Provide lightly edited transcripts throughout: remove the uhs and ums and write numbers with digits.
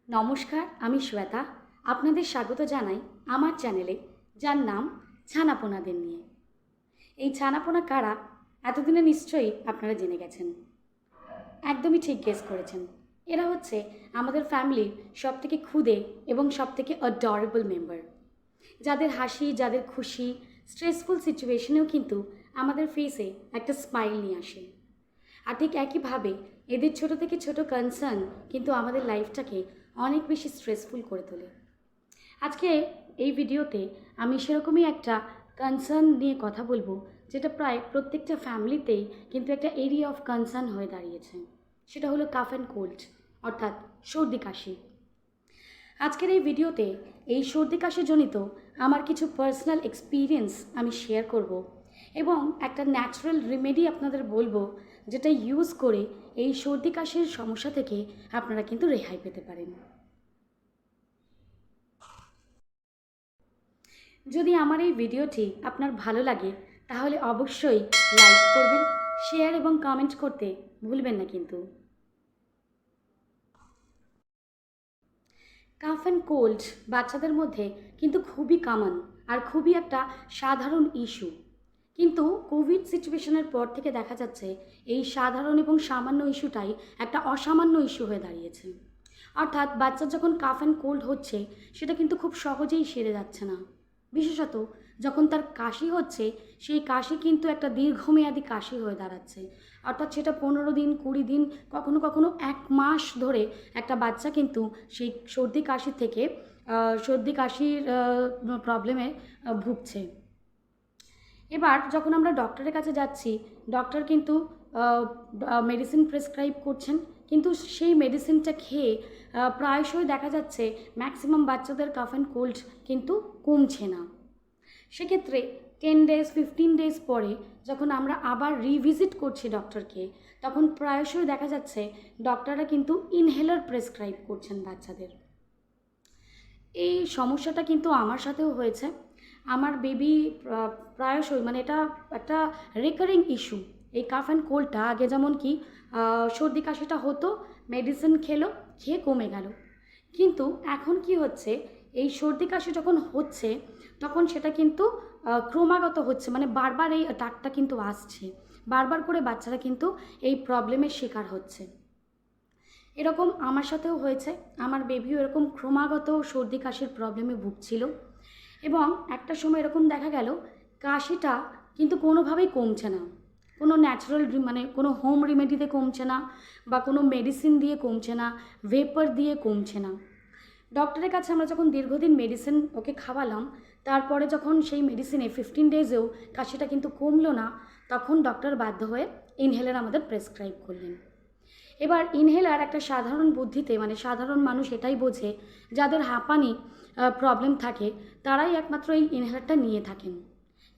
নমস্কার, আমি শ্বেতা। আপনাদের স্বাগত জানাই আমার চ্যানেলে, যার নাম ছানাপোনাদের নিয়ে। এই ছানাপোনা কারা এতদিনে নিশ্চয়ই আপনারা জেনে গেছেন। একদমই ঠিক গেস করেছেন। এরা হচ্ছে আমাদের ফ্যামিলির সবথেকে ক্ষুদে এবং সবথেকে অ্যাডরেবল মেম্বার, যাদের হাসি, যাদের খুশি, স্ট্রেসফুল সিচুয়েশনেও কিন্তু আমাদের ফেসে একটা স্মাইল নিয়ে আসে। আর ঠিক একইভাবে এদের ছোট থেকে ছোট কনসার্ন কিন্তু আমাদের লাইফটাকে অনেক বেশি স্ট্রেসফুল করে তোলে। আজকে এই ভিডিওতে আমি সেরকমই একটা কনসার্ন নিয়ে কথা বলবো, যেটা প্রায় প্রত্যেকটা ফ্যামিলিতেই কিন্তু একটা এরিয়া অফ কনসার্ন হয়ে দাঁড়িয়েছে। সেটা হলো কাফ অ্যান্ড কোল্ড, অর্থাৎ সর্দি কাশি। আজকের এই ভিডিওতে এই সর্দি কাশিজনিত আমার কিছু পার্সোনাল এক্সপিরিয়েন্স আমি শেয়ার করব এবং একটা ন্যাচারাল রেমেডি আপনাদের বলবো, যেটা ইউজ করে এই সর্দি কাশির সমস্যা থেকে আপনারা কিন্তু রেহাই পেতে পারেন। যদি আমার এই ভিডিওটি আপনার ভালো লাগে তাহলে অবশ্যই লাইক করবেন, শেয়ার এবং কমেন্ট করতে ভুলবেন না কিন্তু। কাফ অ্যান্ড কোল্ড বাচ্চাদের মধ্যে কিন্তু খুবই কমন আর খুবই একটা সাধারণ ইস্যু। কিন্তু কোভিড সিচুয়েশনের পর থেকে দেখা যাচ্ছে এই সাধারণ এবং সামান্য ইস্যুটাই একটা অসামান্য ইস্যু হয়ে দাঁড়িয়েছে। অর্থাৎ বাচ্চার যখন কাফ অ্যান্ড কোল্ড হচ্ছে, সেটা কিন্তু খুব সহজেই সেরে যাচ্ছে না। বিশেষত যখন তার কাশি হচ্ছে, সেই কাশি কিন্তু একটা দীর্ঘমেয়াদী কাশি হয়ে দাঁড়াচ্ছে। অর্থাৎ সেটা 15 দিন, 20 দিন, কখনো কখনো 1 মাস ধরে একটা বাচ্চা কিন্তু সেই সর্দি কাশি থেকে সর্দি কাশির প্রবলেমে ভুগছে। এবার যখন আমরা ডক্টরের কাছে যাচ্ছি, ডক্টর কিন্তু মেডিসিন প্রেসক্রাইব করছেন, কিন্তু সেই মেডিসিনটা খেয়ে প্রায়শই দেখা যাচ্ছে ম্যাক্সিমাম বাচ্চাদের কাফ অ্যান্ড কোল্ড কিন্তু কমছে না। সেক্ষেত্রে 10 days 15 days পরে যখন আমরা আবার রিভিজিট করছি ডক্টরকে, তখন প্রায়শই দেখা যাচ্ছে ডক্টররা কিন্তু ইনহেলার প্রেসক্রাইব করছেন বাচ্চাদের। এই সমস্যাটা কিন্তু আমার সাথেও হয়েছে। আমার বেবি প্রায়শই, মানে এটা একটা রেকারিং ইস্যু। এই কাফ অ্যান্ড কোল্ডটা আগে যেমন কি সর্দি কাশিটা হতো, মেডিসিন খেয়ে কমে গেল। কিন্তু এখন কি হচ্ছে, এই সর্দি কাশি যখন হচ্ছে তখন সেটা কিন্তু ক্রমাগত হচ্ছে, মানে বারবার এই ডাকটা কিন্তু আসছে, বারবার করে বাচ্চারা কিন্তু এই প্রবলেমের শিকার হচ্ছে। এরকম আমার সাথেও হয়েছে। আমার বেবিও এরকম ক্রমাগত সর্দি কাশির প্রবলেমে ভুগছিল এবং একটা সময় এরকম দেখা গেল কাশিটা কিন্তু কোনোভাবেই কমছে না। কোনো ন্যাচারাল মানে কোনো হোম রেমেডিতে কমছে না, বা কোনো মেডিসিন দিয়ে কমছে না, ভেপার দিয়ে কমছে না। ডক্টরের কাছে আমরা যখন দীর্ঘদিন মেডিসিন ওকে খাওয়ালাম, তারপরে যখন সেই মেডিসিনে 15 days-এও কাশিটা কিন্তু কমলো না, তখন ডক্টর বাধ্য হয়ে ইনহেলার আমাদের প্রেসক্রাইব করলেন। এবার ইনহেলার একটা সাধারণ বুদ্ধিতে, মানে সাধারণ মানুষ এটাই বোঝে, যাদের হাঁপানি প্রবলেম থাকে তারাই একমাত্র এই ইনহেলারটা নিয়ে থাকেন।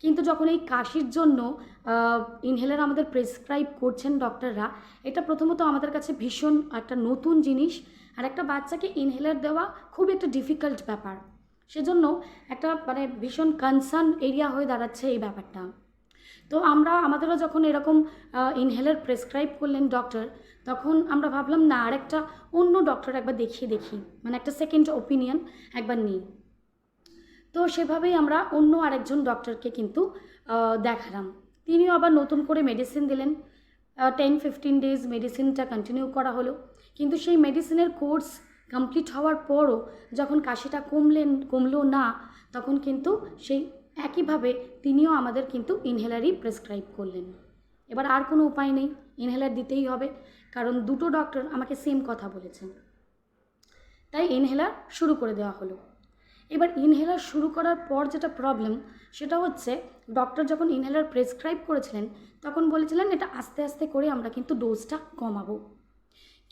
কিন্তু যখন এই কাশির জন্য ইনহেলার আমাদের প্রেসক্রাইব করছেন ডক্টররা, এটা প্রথমত আমাদের কাছে ভীষণ একটা নতুন জিনিস, আর একটা বাচ্চাকে ইনহেলার দেওয়া খুব একটা ডিফিকাল্ট ব্যাপার। সেজন্য একটা মানে ভীষণ কনসার্ন এরিয়া হয়ে দাঁড়াচ্ছে এই ব্যাপারটা। তো আমাদেরও যখন এরকম ইনহেলার প্রেসক্রাইব করলেন ডক্টর, তখন আমরা ভাবলাম না, আরেকটা অন্য ডক্টর একবার দেখিয়ে দেখি, মানে একটা সেকেন্ড ওপিনিয়ন একবার নিই। তো সেভাবেই আমরা অন্য আরেকজন ডক্টরকে কিন্তু দেখালাম। তিনিও আবার নতুন করে মেডিসিন দিলেন। 10-15 days মেডিসিনটা কন্টিনিউ করা হলো, কিন্তু সেই মেডিসিনের কোর্স কমপ্লিট হওয়ার পরও যখন কাশিটা কমলো না, তখন কিন্তু সেই একইভাবে তিনিও আমাদের কিন্তু ইনহেলারই প্রেসক্রাইব করলেন। এবার আর কোনো উপায় নেই, ইনহেলার দিতেই হবে, কারণ দুটো ডক্টর আমাকে সেম কথা বলেছেন। তাই ইনহেলার শুরু করে দেওয়া হলো। এবার ইনহেলার শুরু করার পর যেটা প্রবলেম, সেটা হচ্ছে ডক্টর যখন ইনহেলার প্রেসক্রাইব করেছিলেন তখন বলেছিলেন এটা আস্তে আস্তে করে আমরা কিন্তু ডোজটা কমাবো।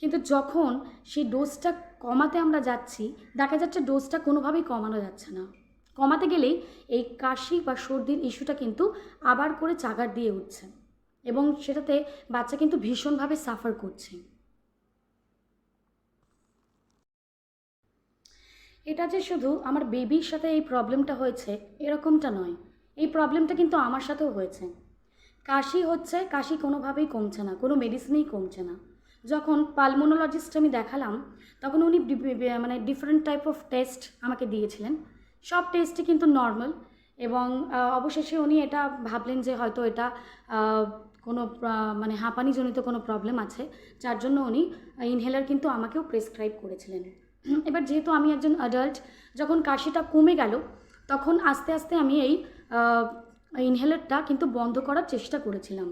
কিন্তু যখন সেই ডোজটা কমাতে আমরা যাচ্ছি, দেখা যাচ্ছে ডোজটা কোনোভাবেই কমানো যাচ্ছে না। কমাতে গেলেই এই কাশি বা সর্দির ইস্যুটা কিন্তু আবার করে চাগার দিয়ে উঠছে এবং সেটাতে বাচ্চা কিন্তু ভীষণভাবে সাফার করছে। এটা যে শুধু আমার বেবির সাথে এই প্রবলেমটা হয়েছে এরকমটা নয়, এই প্রবলেমটা কিন্তু আমার সাথেও হয়েছে। কাশি হচ্ছে, কাশি কোনোভাবেই কমছে না, কোনো মেডিসিনেই কমছে না। যখন পালমোনোলজিস্ট আমি দেখালাম তখন উনি মানে ডিফারেন্ট টাইপ অফ টেস্ট আমাকে দিয়েছিলেন। সব টেস্টই কিন্তু নর্মাল, এবং অবশেষে উনি এটা ভাবলেন যে হয়তো এটা কোনো মানে হাঁপানিজনিত কোনো প্রবলেম আছে, যার জন্য উনি ইনহেলার কিন্তু আমাকেও প্রেসক্রাইব করেছিলেন। এবার যেহেতু আমি একজন অ্যাডাল্ট, যখন কাশিটা কমে গেল তখন আস্তে আস্তে আমি এই ইনহেলারটা কিন্তু বন্ধ করার চেষ্টা করেছিলাম।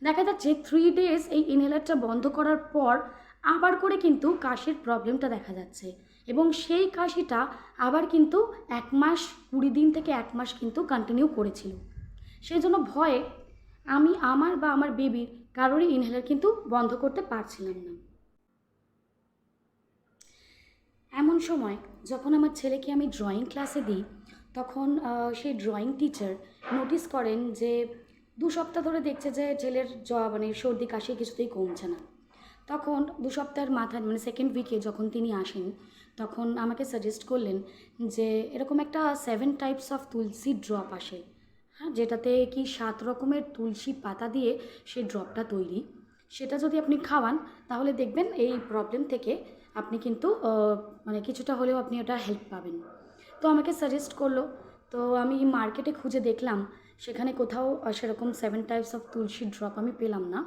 দেখা যাচ্ছে 3 ডেজ এই ইনহেলারটা বন্ধ করার পর আবার করে কিন্তু কাশির প্রবলেমটা দেখা যাচ্ছে, এবং সেই কাশিটা আবার কিন্তু 1 মাস 20 দিন থেকে 1 মাস কিন্তু কন্টিনিউ করেছিল। সেই জন্য ভয়ে আমি আমার বা আমার বেবির কারোরই ইনহেলার কিন্তু বন্ধ করতে পারছিলাম না। এমন সময় যখন আমার ছেলেকে আমি ড্রয়িং ক্লাসে দিই, তখন সেই ড্রয়িং টিচার নোটিস করেন যে 2 সপ্তাহ ধরে দেখছে যে ছেলের মানে সর্দি কাশি কিছুতেই কমছে না। তখন 2 সপ্তাহের মাথায় মানে সেকেন্ড উইকে যখন তিনি আসেন, তখন আমাকে সাজেস্ট করলেন যে এরকম একটা 7 টাইপস অফ তুলসী ড্রপ আসে, হ্যাঁ, যেটাতে কি 7 রকমের তুলসী পাতা দিয়ে সেই ড্রপটা তৈরি। সেটা যদি আপনি খাওয়ান তাহলে দেখবেন এই প্রবলেম থেকে আপনি কিন্তু মানে কিছুটা হলেও আপনি ওটা হেল্প পাবেন। তো আমাকে সাজেস্ট করলো। তো আমি মার্কেটে খুঁজে দেখলাম, সেখানে কোথাও সেরকম 7 টাইপস অফ তুলসী ড্রপ আমি পেলাম না।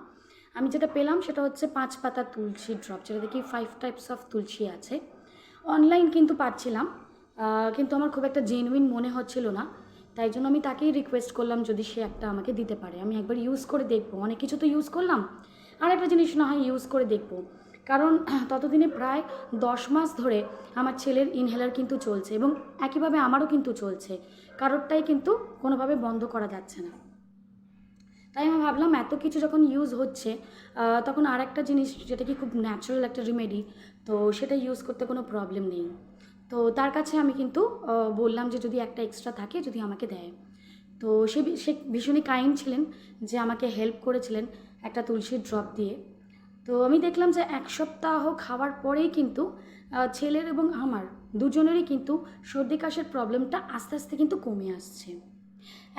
আমি যেটা পেলাম সেটা হচ্ছে 5 পাতা তুলসী ড্রপ, যেটাতে কি 5 টাইপস অফ তুলসী আছে। অনলাইন কিন্তু পাচ্ছিলাম, কিন্তু আমার খুব একটা জেনুইন মনে হচ্ছিল না। তাই জন্য আমি তাকেই রিকোয়েস্ট করলাম যদি সে একটা আমাকে দিতে পারে, আমি একবার ইউজ করে দেখবো। অনেক কিছু তো ইউজ করলাম, আর একটা জিনিস না হয় ইউজ করে দেখবো। কারণ ততদিনে প্রায় 10 মাস ধরে আমার ছেলের ইনহেলার কিন্তু চলছে, এবং একইভাবে আমারও কিন্তু চলছে, কারোরটাই কিন্তু কোনোভাবে বন্ধ করা যাচ্ছে না। তাই আমি ভাবলাম এত কিছু যখন ইউজ হচ্ছে, তখন আর একটা জিনিস যেটা কি খুব ন্যাচারাল একটা রেমেডি, তো সেটা ইউজ করতে কোনো প্রবলেম নেই। তো তার কাছে আমি কিন্তু বললাম যে যদি একটা এক্সট্রা থাকে যদি আমাকে দেয়। তো সে ভীষণই কাইন্ড ছিলেন, যে আমাকে হেল্প করেছিলেন একটা তুলসীর ড্রপ দিয়ে। তো আমি দেখলাম যে 1 সপ্তাহ খাওয়ার পরেই কিন্তু ছেলের এবং আমার দুজনেরই কিন্তু সর্দি কাশির প্রবলেমটা আস্তে আস্তে কিন্তু কমে আসছে।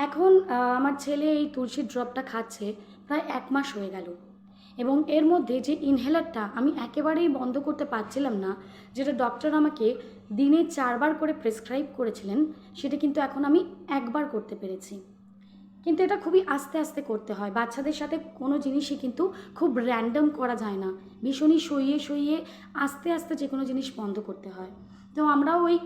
এখন আমার ছেলে এই তুলসীর ড্রপটা খাচ্ছে প্রায় 1 মাস হয়ে গেল, এবং এর মধ্যে যে ইনহেলারটা আমি একেবারেই বন্ধ করতে পারছিলাম না, যেটা ডক্টর আমাকে দিনে 4 বার করে প্রেসক্রাইব করেছিলেন, সেটা কিন্তু এখন আমি 1 বার করতে পেরেছি। কিন্তু এটা খুবই আস্তে আস্তে করতে হয়। বাচ্চাদের সাথে কোনো জিনিসই কিন্তু খুব র্যান্ডম করা যায় না, ভীষণই সইয়ে সইয়ে আস্তে আস্তে যে কোনো জিনিস বন্ধ করতে হয়। তো আমরাও ওই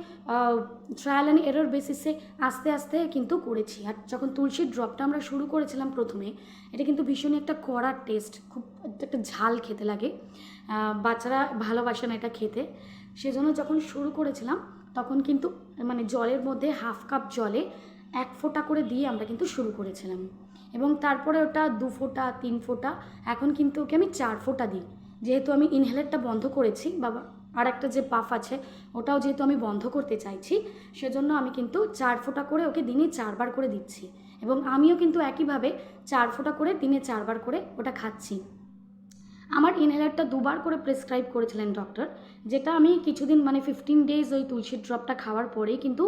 ট্রায়াল অ্যান্ড এরর বেসিসে আস্তে আস্তে কিন্তু করেছি। আর যখন তুলসীর ড্রপটা আমরা শুরু করেছিলাম প্রথমে, এটা কিন্তু ভীষণই একটা কড়া টেস্ট, খুব একটা ঝাল খেতে লাগে, বাচ্চারা ভালোবাসে না এটা খেতে। সেজন্য যখন শুরু করেছিলাম তখন কিন্তু মানে জলের মধ্যে 1/2 কাপ জলে 1 ফোঁটা করে দিয়ে আমরা কিন্তু শুরু করেছিলাম, এবং তারপরে ওটা 2 ফোঁটা 3 ফোঁটা, এখন কিন্তু ওকে আমি 4 ফোঁটা দিই। যেহেতু আমি ইনহেলারটা বন্ধ করেছি, বাবা আর একটা যে পাফ আছে ওটাও যেহেতু আমি বন্ধ করতে চাইছি, সেজন্য আমি কিন্তু 4 ফোঁটা করে ওকে দিনে 4 বার করে দিচ্ছি, এবং আমিও কিন্তু একইভাবে 4 ফোঁটা করে দিনে 4 বার করে ওটা খাচ্ছি। আমার ইনহেলারটা 2 বার করে প্রেসক্রাইব করেছিলেন ডক্টর, যেটা আমি কিছুদিন মানে 15 ডেজ ওই তুলসীর ড্রপটা খাওয়ার পরেই কিন্তু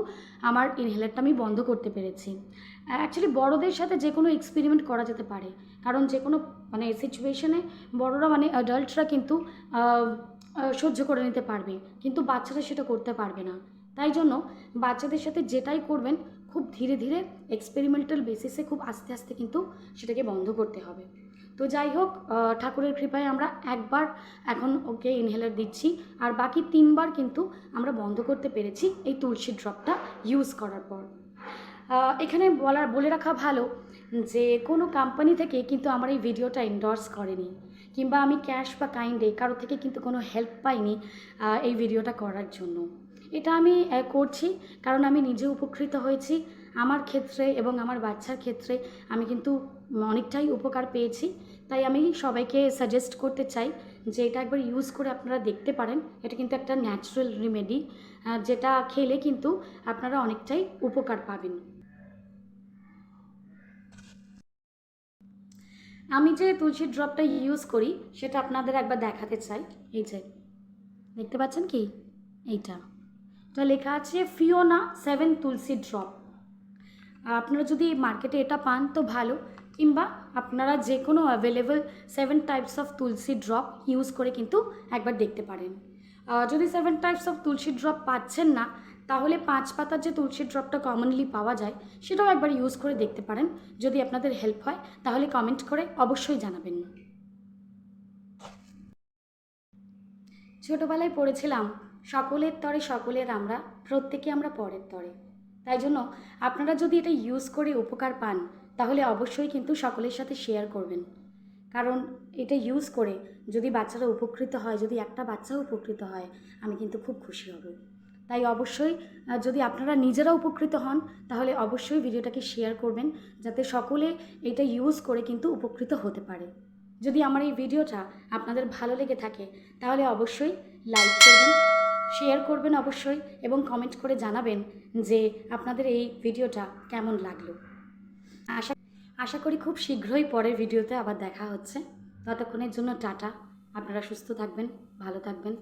আমার ইনহেলারটা আমি বন্ধ করতে পেরেছি। অ্যাকচুয়ালি বড়দের সাথে যে কোনো এক্সপেরিমেন্ট করা যেতে পারে, কারণ যে কোনো মানে সিচুয়েশনে বড়রা মানে অ্যাডাল্টরা কিন্তু সহ্য করে নিতে পারবে, কিন্তু বাচ্চারা সেটা করতে পারবে না। তাই জন্য বাচ্চাদের সাথে যেটাই করবেন খুব ধীরে ধীরে এক্সপেরিমেন্টাল বেসিসে খুব আস্তে আস্তে কিন্তু সেটাকে বন্ধ করতে হবে। তো যাই হোক, ঠাকুরের কৃপায় আমরা 1 বার এখন ওকে ইনহেলার দিচ্ছি, আর বাকি 3 বার কিন্তু আমরা বন্ধ করতে পেরেছি এই তুলসী ড্রপটা ইউজ করার পর। এখানে বলে রাখা ভালো যে কোনো কোম্পানি থেকে কিন্তু আমার এই ভিডিওটা এন্ডোর্স করেনি, কিংবা আমি ক্যাশ বা কাইন্ডে কারো থেকে কিন্তু কোনো হেল্প পাইনি এই ভিডিওটা করার জন্য। এটা আমি করছি কারণ আমি নিজে উপকৃত হয়েছি আমার ক্ষেত্রে, এবং আমার বাচ্চার ক্ষেত্রে আমি কিন্তু অনেকটাই উপকার পেয়েছি। তাই আমি সবাইকে সাজেস্ট করতে চাই যে এটা একবার ইউজ করে আপনারা দেখতে পারেন। এটা কিন্তু একটা ন্যাচারাল রেমেডি, যেটা খেলে কিন্তু আপনারা অনেকটাই উপকার পাবেন। আমি যে তুলসীর ড্রপটা ইউজ করি সেটা আপনাদের একবার দেখাতে চাই। এই যে দেখতে পাচ্ছেন কি, এইটা লেখা আছে ফিওনা 7 তুলসী ড্রপ। আপনারা যদি মার্কেটে এটা পান তো ভালো, কিংবা আপনারা যে কোনো available 7 types of Tulsi drop use করে কিন্তু একবার দেখতে পারেন। যদি 7 টাইপস অফ তুলসী ড্রপ পাচ্ছেন না, তাহলে 5 পাতার যে তুলসী ড্রপটা কমনলি পাওয়া যায় সেটাও একবার ইউজ করে দেখতে পারেন। যদি আপনাদের হেল্প হয় তাহলে কমেন্ট করে অবশ্যই জানাবেন। ছোটোবেলায় পড়েছিলাম, সকলের তরে সকলের আমরা, প্রত্যেকে আমরা পরের তরে। তাই জন্য আপনারা যদি এটা ইউজ করে উপকার পান তাহলে অবশ্যই কিন্তু সকলের সাথে শেয়ার করবেন। কারণ এটা ইউজ করে যদি বাচ্চারা উপকৃত হয়, যদি একটা বাচ্চাও উপকৃত হয়, আমি কিন্তু খুব খুশি হব। তাই অবশ্যই যদি আপনারা নিজেরা উপকৃত হন তাহলে অবশ্যই ভিডিওটাকে শেয়ার করবেন, যাতে সকলে এটা ইউজ করে কিন্তু উপকৃত হতে পারে। যদি আমার এই ভিডিওটা আপনাদের ভালো লেগে থাকে তাহলে অবশ্যই লাইক করবেন, শেয়ার করবেন অবশ্যই, এবং কমেন্ট করে জানাবেন যে আপনাদের এই ভিডিওটা কেমন লাগলো। আশা করি খুব শীঘ্রই পরের ভিডিওতে আবার দেখা হচ্ছে। ততক্ষণের জন্য টাটা। আপনারা সুস্থ থাকবেন, ভালো থাকবেন।